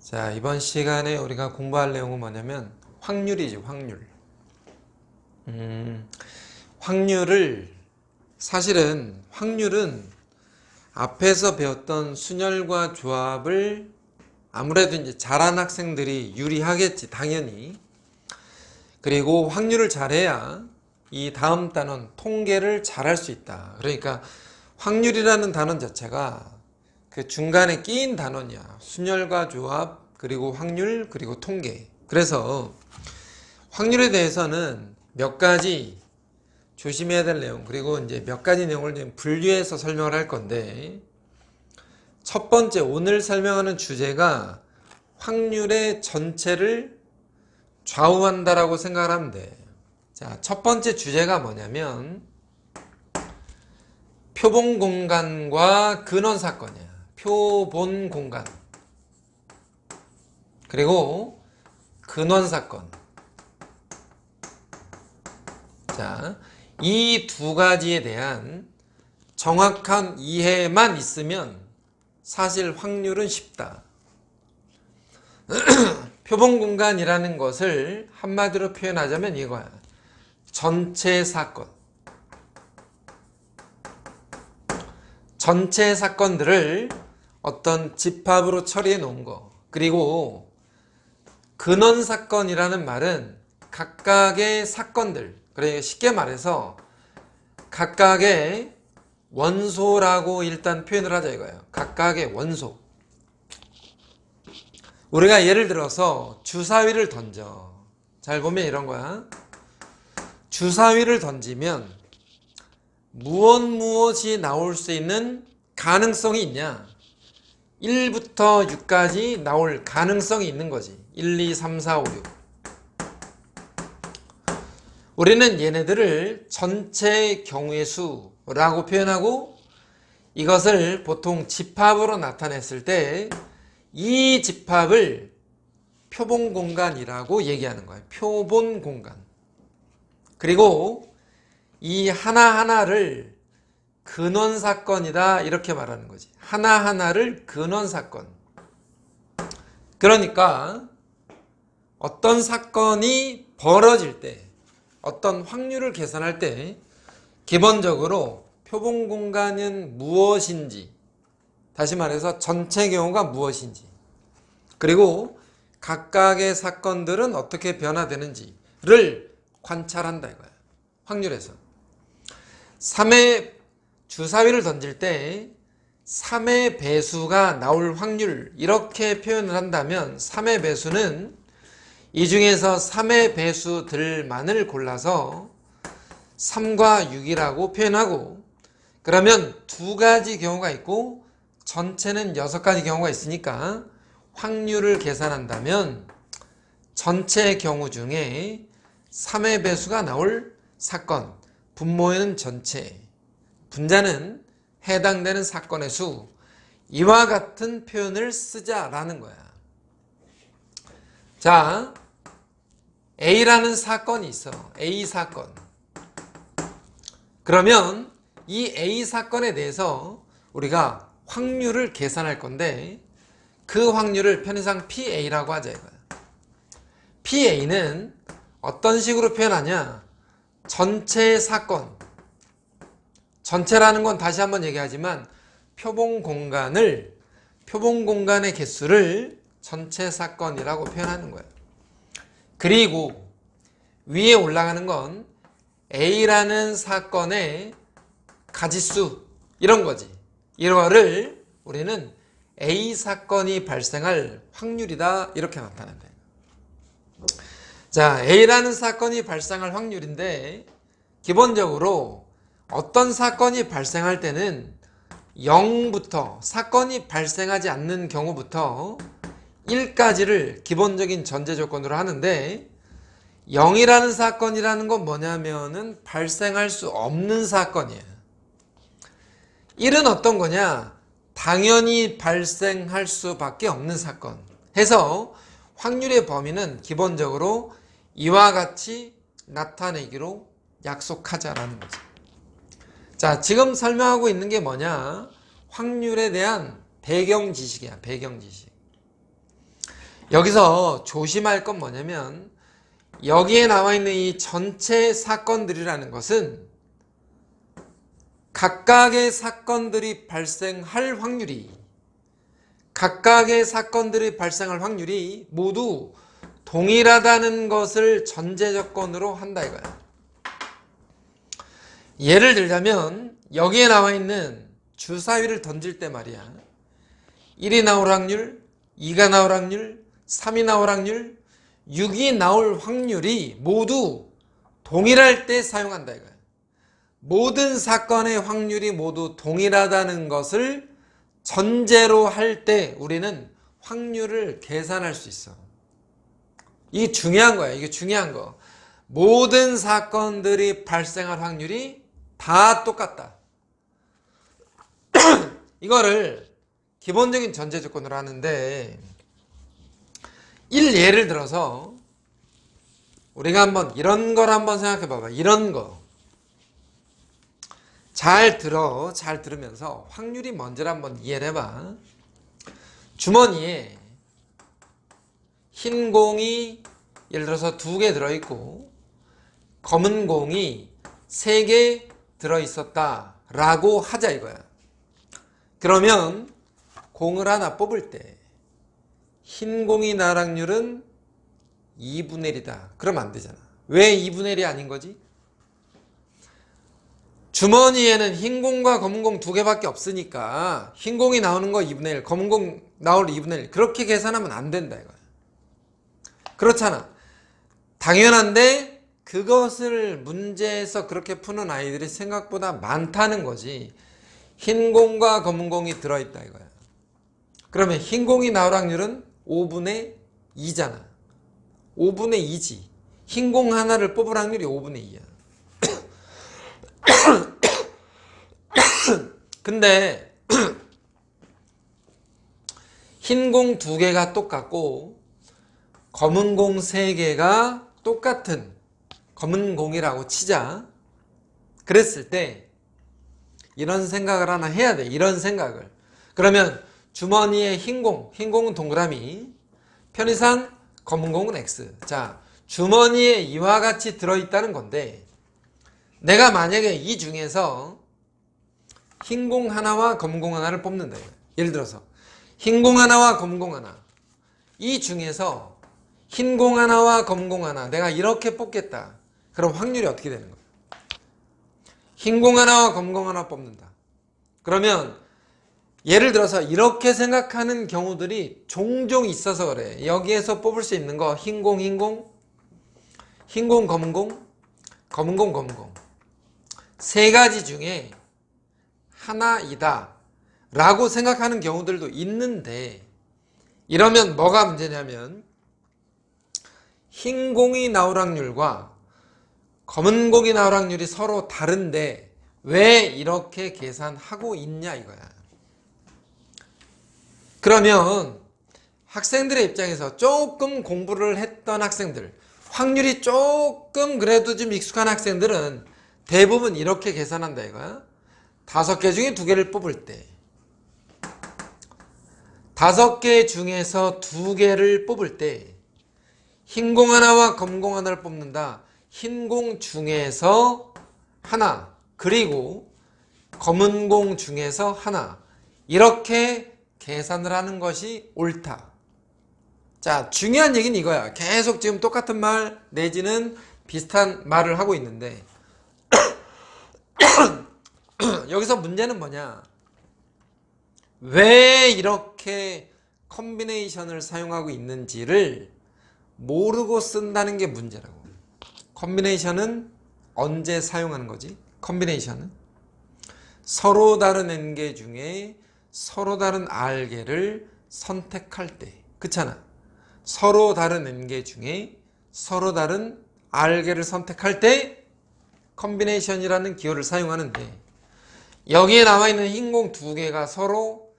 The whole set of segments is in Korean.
자, 이번 시간에 우리가 공부할 내용은 뭐냐면 확률이죠, 확률. 사실은 확률은 앞에서 배웠던 순열과 조합을 아무래도 이제 잘한 학생들이 유리하겠지, 당연히. 그리고 확률을 잘해야 이 다음 단원 통계를 잘할 수 있다. 그러니까 확률이라는 단원 자체가 그 중간에 끼인 단원이야. 순열과 조합, 그리고 확률, 그리고 통계. 그래서 확률에 대해서는 몇 가지 조심해야 될 내용, 그리고 이제 몇 가지 내용을 좀 분류해서 설명을 할 건데, 첫 번째 오늘 설명하는 주제가 확률의 전체를 좌우한다라고 생각을 하면 돼. 자, 첫 번째 주제가 뭐냐면 표본 공간과 근원 사건이야. 표본 공간 그리고 근원 사건. 자, 이 두 가지에 대한 정확한 이해만 있으면 사실 확률은 쉽다. 표본 공간이라는 것을 한마디로 표현하자면 이거야. 전체 사건. 전체 사건들을 어떤 집합으로 처리해 놓은 거. 그리고 근원 사건이라는 말은 각각의 사건들, 그러니까 쉽게 말해서 각각의 원소라고 일단 표현을 하자 이거예요. 각각의 원소. 우리가 예를 들어서 주사위를 던져. 잘 보면 이런 거야. 주사위를 던지면 무엇이 나올 수 있는 가능성이 있냐? 1부터 6까지 나올 가능성이 있는 거지. 1, 2, 3, 4, 5, 6. 우리는 얘네들을 전체 경우의 수라고 표현하고, 이것을 보통 집합으로 나타냈을 때 이 집합을 표본 공간이라고 얘기하는 거예요. 표본 공간. 그리고 이 하나하나를 근원 사건이다 이렇게 말하는 거지. 하나하나를 근원 사건. 그러니까 어떤 사건이 벌어질 때, 어떤 확률을 계산할 때 기본적으로 표본 공간은 무엇인지, 다시 말해서 전체 경우가 무엇인지, 그리고 각각의 사건들은 어떻게 변화되는지를 관찰한다 이거야. 확률에서 3의 주사위를 던질 때 3의 배수가 나올 확률, 이렇게 표현을 한다면 3의 배수는 이 중에서 3의 배수들만을 골라서 3과 6이라고 표현하고, 그러면 두 가지 경우가 있고 전체는 6가지 경우가 있으니까 확률을 계산한다면 전체 경우 중에 3의 배수가 나올 사건, 분모에는 전체, 분자는 해당되는 사건의 수, 이와 같은 표현을 쓰자라는 거야. 자, A라는 사건이 있어. A 사건. 그러면 이 A 사건에 대해서 우리가 확률을 계산할 건데, 그 확률을 편의상 PA라고 하자 이거야. PA는 어떤 식으로 표현하냐? 전체 사건. 전체라는 건 다시 한번 얘기하지만 표본 공간의 개수를 전체 사건이라고 표현하는 거예요. 그리고 위에 올라가는 건 A라는 사건의 가지수, 이런 거지. 이거를 우리는 A 사건이 발생할 확률이다 이렇게 나타낸다. 자, A라는 사건이 발생할 확률인데, 기본적으로 어떤 사건이 발생할 때는 0부터, 사건이 발생하지 않는 경우부터 1까지를 기본적인 전제 조건으로 하는데, 0이라는 사건이라는 건 뭐냐면은 발생할 수 없는 사건이에요. 1은 어떤 거냐? 당연히 발생할 수밖에 없는 사건. 해서 확률의 범위는 기본적으로 이와 같이 나타내기로 약속하자라는 거죠. 자, 지금 설명하고 있는 게 뭐냐? 확률에 대한 배경 지식이야, 배경 지식. 여기서 조심할 건 뭐냐면 여기에 나와 있는 이 전체 사건들이라는 것은 각각의 사건들이 발생할 확률이 모두 동일하다는 것을 전제 조건으로 한다 이거야. 예를 들자면 여기에 나와 있는 주사위를 던질 때 말이야. 1이 나올 확률, 2가 나올 확률, 3이 나올 확률, 6이 나올 확률이 모두 동일할 때 사용한다 이거야. 모든 사건의 확률이 모두 동일하다는 것을 전제로 할 때 우리는 확률을 계산할 수 있어. 이게 중요한 거야. 이게 중요한 거. 모든 사건들이 발생할 확률이 다 똑같다. 이거를 기본적인 전제 조건으로 하는데 예를 들어서 우리가 한번 이런 걸 한번 생각해 봐봐. 이런 거. 잘 들으면서 확률이 뭔지를 한번 이해를 해봐. 주머니에 흰 공이 예를 들어서 2개 들어있고 검은 공이 3개 들어있었다 라고 하자 이거야. 그러면 공을 하나 뽑을 때 흰 공이 나올 확률은 2분의 1이다. 그러면 안 되잖아. 왜 2분의 1이 아닌 거지? 주머니에는 흰 공과 검은 공 2개밖에 없으니까 흰 공이 나오는 거 2분의 1, 검은 공 나올 2분의 1 그렇게 계산하면 안 된다 이거야. 그렇잖아. 당연한데 그것을 문제에서 그렇게 푸는 아이들이 생각보다 많다는 거지. 흰 공과 검은 공이 들어있다 이거야. 그러면 흰 공이 나올 확률은 5분의 2잖아. 5분의 2지. 흰 공 하나를 뽑을 확률이 5분의 2야. 근데 흰 공 2개가 똑같고 검은 공 3개가 똑같은 검은 공이라고 치자. 그랬을 때 이런 생각을 하나 해야 돼. 이런 생각을. 그러면 주머니에 흰 공은 동그라미, 편의상 검은 공은 X. 자, 주머니에 이와 같이 들어있다는 건데 내가 만약에 이 중에서 흰 공 하나와 검은 공 하나를 뽑는다. 예를 들어서 흰 공 하나와 검은 공 하나, 이 중에서 흰 공 하나와 검은 공 하나 내가 이렇게 뽑겠다. 그럼 확률이 어떻게 되는 거야? 흰 공 하나와 검은 공 하나 뽑는다. 그러면 예를 들어서 이렇게 생각하는 경우들이 종종 있어서 그래. 여기에서 뽑을 수 있는 거 흰 공, 검은 공, 검은 공, 검은 공. 3가지 중에 하나이다 라고 생각하는 경우들도 있는데 이러면 뭐가 문제냐면 흰 공이 나올 확률과 검은 공이 나올 확률이 서로 다른데 왜 이렇게 계산하고 있냐 이거야. 그러면 학생들의 입장에서 조금 공부를 했던 학생들, 확률이 조금 그래도 좀 익숙한 학생들은 대부분 이렇게 계산한다 이거야. 5개 중에 2개를 뽑을 때 5개 중에서 2개를 뽑을 때 흰 공 하나와 검은 공 하나를 뽑는다. 흰 공 중에서 하나, 그리고 검은 공 중에서 하나, 이렇게 계산을 하는 것이 옳다. 자, 중요한 얘기는 이거야. 계속 지금 똑같은 말 내지는 비슷한 말을 하고 있는데 여기서 문제는 뭐냐? 왜 이렇게 컨비네이션을 사용하고 있는지를 모르고 쓴다는 게 문제라고. 컨비네이션은 언제 사용하는 거지? 컨비네이션은 서로 다른 n개 중에 서로 다른 r개를 선택할 때, 그렇잖아. 서로 다른 n개 중에 서로 다른 r개를 선택할 때 컨비네이션이라는 기호를 사용하는데 여기에 나와 있는 흰 공 2개가 서로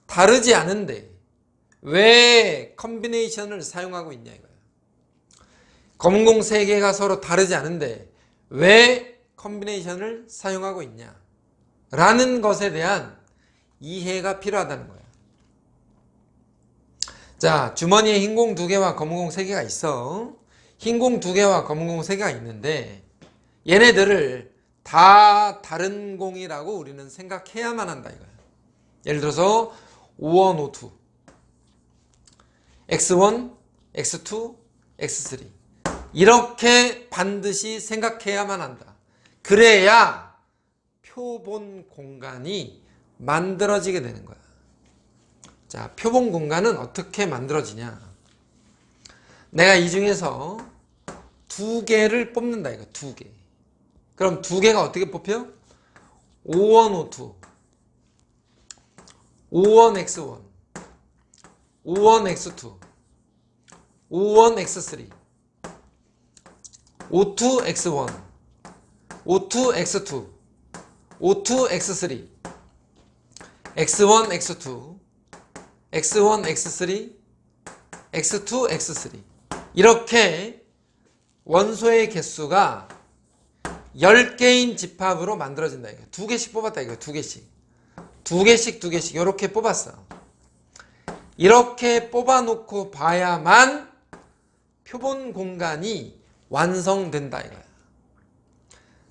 다르지 않은데 왜 컨비네이션을 사용하고 있냐 이거야. 검은 공 3개가 서로 다르지 않은데 왜 컨비네이션을 사용하고 있냐 라는 것에 대한 이해가 필요하다는 거야. 자, 주머니에 흰 공 2개와 검은 공 3개가 있어. 흰 공 2개와 검은 공 3개가 있는데 얘네들을 다 다른 공이라고 우리는 생각해야만 한다 이거야. 예를 들어서 O1, O2, X1, X2, X3 이렇게 반드시 생각해야만 한다. 그래야 표본 공간이 만들어지게 되는 거야. 자, 표본 공간은 어떻게 만들어지냐? 내가 이 중에서 2개를 뽑는다 이거. 2개. 그럼 2개가 어떻게 뽑혀? O1, O2, O1, X1, O1, X2, O1, X3, O2, X1, O2, X2, O2, X3, X1, X2, X1, X3, X2, X3 이렇게 원소의 개수가 10개인 집합으로 만들어진다 이거. 2개씩 뽑았다 이거. 2개씩 2개씩 이렇게 뽑았어. 이렇게 뽑아놓고 봐야만 표본 공간이 완성된다 이거야.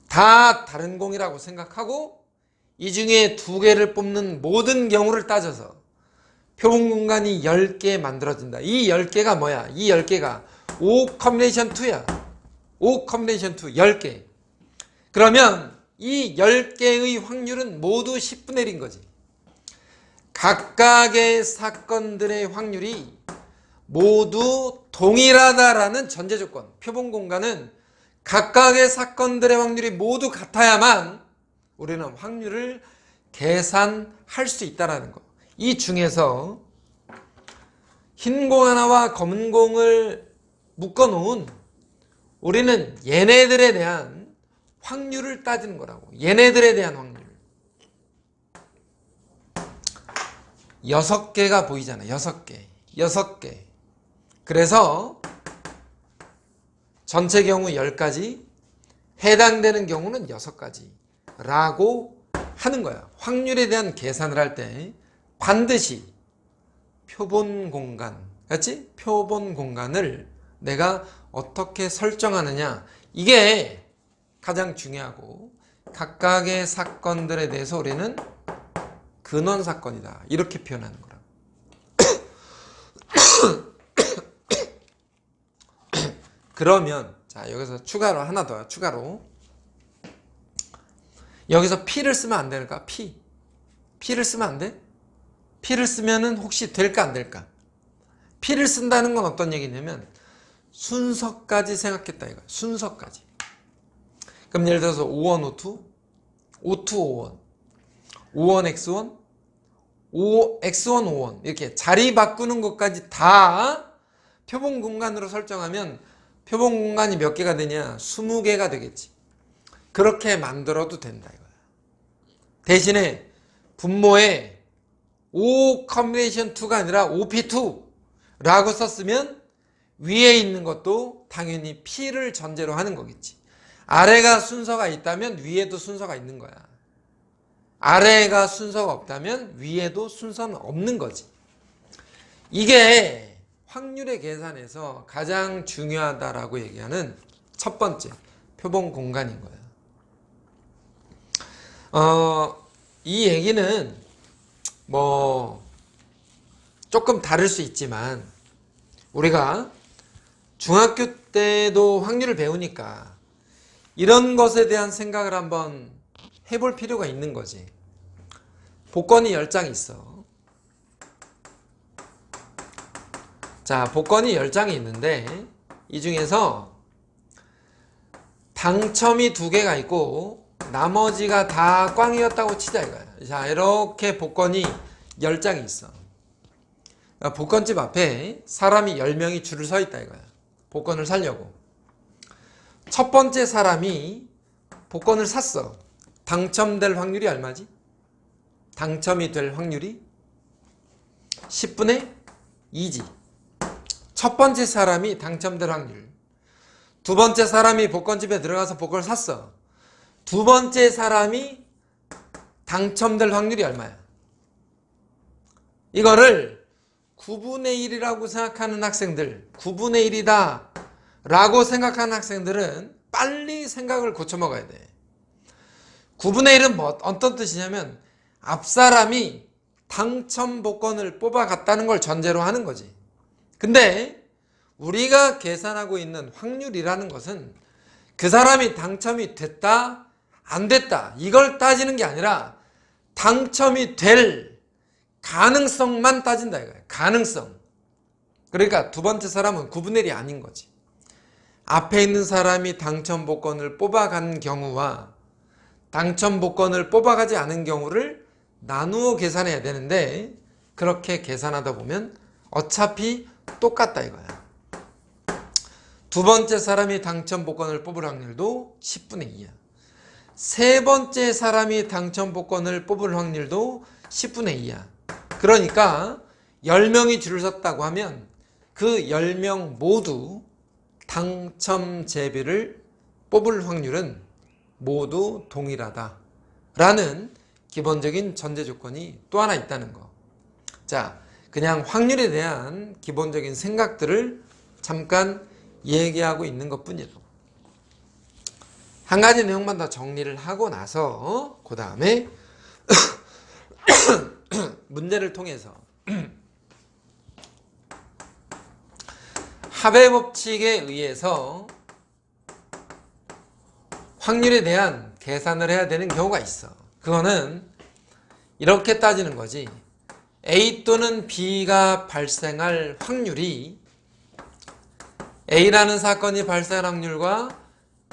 다 다른 공이라고 생각하고 이 중에 2개를 뽑는 모든 경우를 따져서 표본 공간이 10개 만들어진다. 이 10개가 뭐야? 이 10개가 O 컴비네이션 2야. O 컴비네이션 2 10개. 그러면 이 10개의 확률은 모두 10분의 1인 거지. 각각의 사건들의 확률이 모두 동일하다라는 전제 조건. 표본 공간은 각각의 사건들의 확률이 모두 같아야만 우리는 확률을 계산할 수 있다는 거. 이 중에서 흰 공 하나와 검은 공을 묶어 놓은 우리는 얘네들에 대한 확률을 따지는 거라고. 얘네들에 대한 확률. 6개가 보이잖아. 6개. 그래서 전체 경우 10가지, 해당되는 경우는 6가지 라고 하는 거야. 확률에 대한 계산을 할 때 반드시 표본 공간, 그렇지? 표본 공간을 내가 어떻게 설정하느냐, 이게 가장 중요하고, 각각의 사건들에 대해서 우리는 근원 사건이다 이렇게 표현하는 거라. 그러면 자, 여기서 추가로 하나 더, 추가로 여기서 P를 쓰면 안 될까? P를 쓰면 안 돼? P를 쓰면은 혹시 될까 안 될까? P를 쓴다는 건 어떤 얘기냐면 순서까지 생각했다 이거야. 순서까지. 그럼 예를 들어서 O1, O2, O2, O1, O1, X1, X1, O1 이렇게 자리 바꾸는 것까지 다 표본 공간으로 설정하면 표본 공간이 몇 개가 되냐? 20개가 되겠지. 그렇게 만들어도 된다 이거야. 대신에 분모에 O 컴비네이션 2가 아니라 OP2 라고 썼으면 위에 있는 것도 당연히 P를 전제로 하는 거겠지. 아래가 순서가 있다면 위에도 순서가 있는 거야. 아래가 순서가 없다면 위에도 순서는 없는 거지. 이게 확률의 계산에서 가장 중요하다라고 얘기하는 첫 번째 표본 공간인 거야. 이 얘기는 뭐 조금 다를 수 있지만 우리가 중학교 때도 확률을 배우니까 이런 것에 대한 생각을 한번 해볼 필요가 있는 거지. 복권이 10장 있어. 자, 복권이 10장이 있는데 이 중에서 당첨이 2개가 있고 나머지가 다 꽝이었다고 치자 이거야. 자, 이렇게 복권이 10장이 있어. 복권집 앞에 사람이 10명이 줄을 서 있다 이거야. 복권을 사려고. 첫 번째 사람이 복권을 샀어. 당첨될 확률이 얼마지? 당첨이 될 확률이 10분의 2지. 첫 번째 사람이 당첨될 확률. 두 번째 사람이 복권집에 들어가서 복권을 샀어. 두 번째 사람이 당첨될 확률이 얼마야? 이거를 9분의 1이라고 생각하는 학생들, 9분의 1이다 라고 생각하는 학생들은 빨리 생각을 고쳐 먹어야 돼. 9분의 1은 어떤 뜻이냐면 앞사람이 당첨 복권을 뽑아갔다는 걸 전제로 하는 거지. 근데 우리가 계산하고 있는 확률이라는 것은 그 사람이 당첨이 됐다, 안 됐다 이걸 따지는 게 아니라 당첨이 될 가능성만 따진다 이거야. 가능성. 그러니까 두 번째 사람은 9분의 1이 아닌 거지. 앞에 있는 사람이 당첨 복권을 뽑아간 경우와 당첨 복권을 뽑아가지 않은 경우를 나누어 계산해야 되는데 그렇게 계산하다 보면 어차피 똑같다 이거야. 두 번째 사람이 당첨 복권을 뽑을 확률도 10분의 2야. 세 번째 사람이 당첨 복권을 뽑을 확률도 10분의 2야. 그러니까 10명이 줄을 섰다고 하면 그 10명 모두 당첨 제비를 뽑을 확률은 모두 동일하다 라는 기본적인 전제 조건이 또 하나 있다는 거. 자, 그냥 확률에 대한 기본적인 생각들을 잠깐 얘기하고 있는 것 뿐이라고. 한 가지 내용만 더 정리를 하고 나서 그 다음에 문제를 통해서 합의 법칙에 의해서 확률에 대한 계산을 해야 되는 경우가 있어. 그거는 이렇게 따지는 거지. A 또는 B가 발생할 확률이 A라는 사건이 발생할 확률과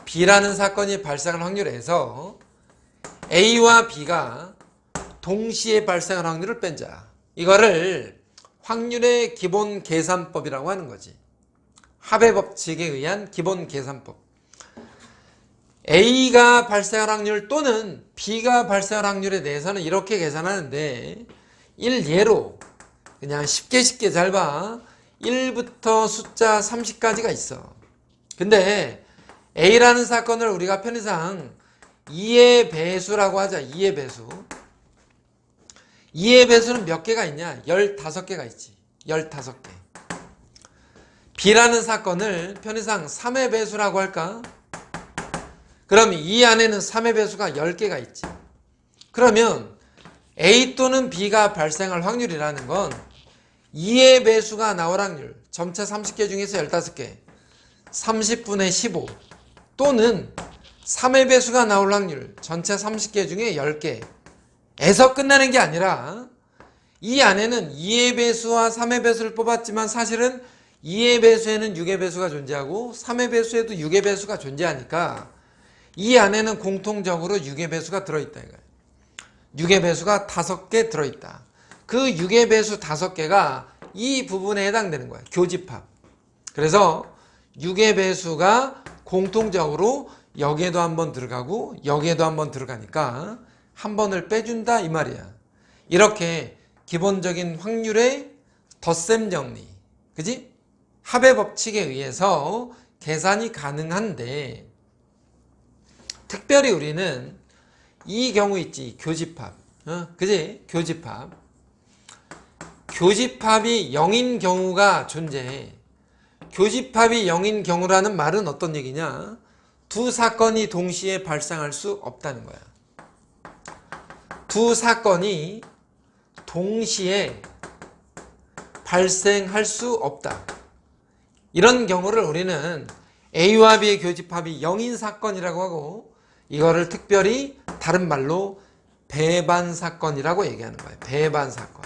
B라는 사건이 발생할 확률에서 A와 B가 동시에 발생할 확률을 뺀자. 이거를 확률의 기본 계산법이라고 하는 거지. 합의 법칙에 의한 기본 계산법. A가 발생할 확률 또는 B가 발생할 확률에 대해서는 이렇게 계산하는데 일예로 그냥 쉽게 잘 봐. 1부터 숫자 30까지가 있어. 근데 A라는 사건을 우리가 편의상 2의 배수라고 하자. 2의 배수. 2의 배수는 몇 개가 있냐? 15개가 있지. 15개. B라는 사건을 편의상 3의 배수라고 할까? 그럼 이 안에는 3의 배수가 10개가 있지. 그러면 A 또는 B가 발생할 확률이라는 건 2의 배수가 나올 확률, 전체 30개 중에서 15개, 30분의 15 또는 3의 배수가 나올 확률, 전체 30개 중에 10개에서 끝나는 게 아니라 이 안에는 2의 배수와 3의 배수를 뽑았지만 사실은 2의 배수에는 6의 배수가 존재하고 3의 배수에도 6의 배수가 존재하니까 이 안에는 공통적으로 6의 배수가 들어있다 이거야. 6의 배수가 5개 들어있다. 그 6의 배수 5개가 이 부분에 해당되는 거야. 교집합. 그래서 6의 배수가 공통적으로 여기에도 한번 들어가고 여기에도 한번 들어가니까 한 번을 빼준다 이 말이야. 이렇게 기본적인 확률의 덧셈 정리. 그지? 합의 법칙에 의해서 계산이 가능한데 특별히 우리는 이 경우 있지. 교집합. 그지? 교집합. 교집합이 0인 경우가 존재해. 교집합이 0인 경우라는 말은 어떤 얘기냐? 두 사건이 동시에 발생할 수 없다는 거야. 두 사건이 동시에 발생할 수 없다. 이런 경우를 우리는 A와 B의 교집합이 0인 사건이라고 하고 이거를 특별히 다른 말로 배반 사건이라고 얘기하는 거예요. 배반 사건.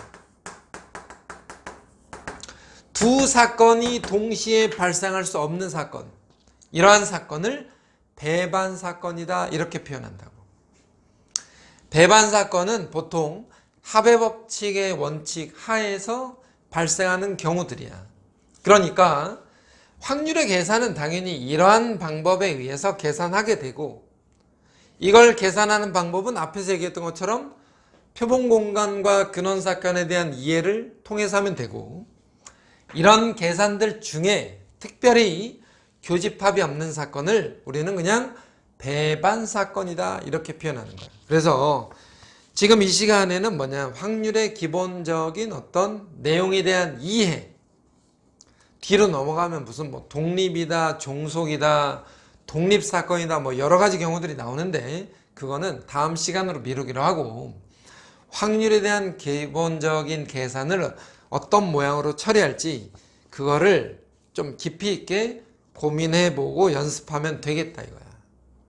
두 사건이 동시에 발생할 수 없는 사건. 이러한 사건을 배반 사건이다 이렇게 표현한다고. 배반 사건은 보통 합의 법칙의 원칙 하에서 발생하는 경우들이야. 그러니까 확률의 계산은 당연히 이러한 방법에 의해서 계산하게 되고 이걸 계산하는 방법은 앞에서 얘기했던 것처럼 표본 공간과 근원 사건에 대한 이해를 통해서 하면 되고 이런 계산들 중에 특별히 교집합이 없는 사건을 우리는 그냥 배반 사건이다 이렇게 표현하는 거예요. 그래서 지금 이 시간에는 뭐냐, 확률의 기본적인 어떤 내용에 대한 이해. 뒤로 넘어가면 무슨 뭐 독립이다, 종속이다, 독립사건이다, 뭐 여러 가지 경우들이 나오는데 그거는 다음 시간으로 미루기로 하고, 확률에 대한 기본적인 계산을 어떤 모양으로 처리할지 그거를 좀 깊이 있게 고민해보고 연습하면 되겠다 이거야.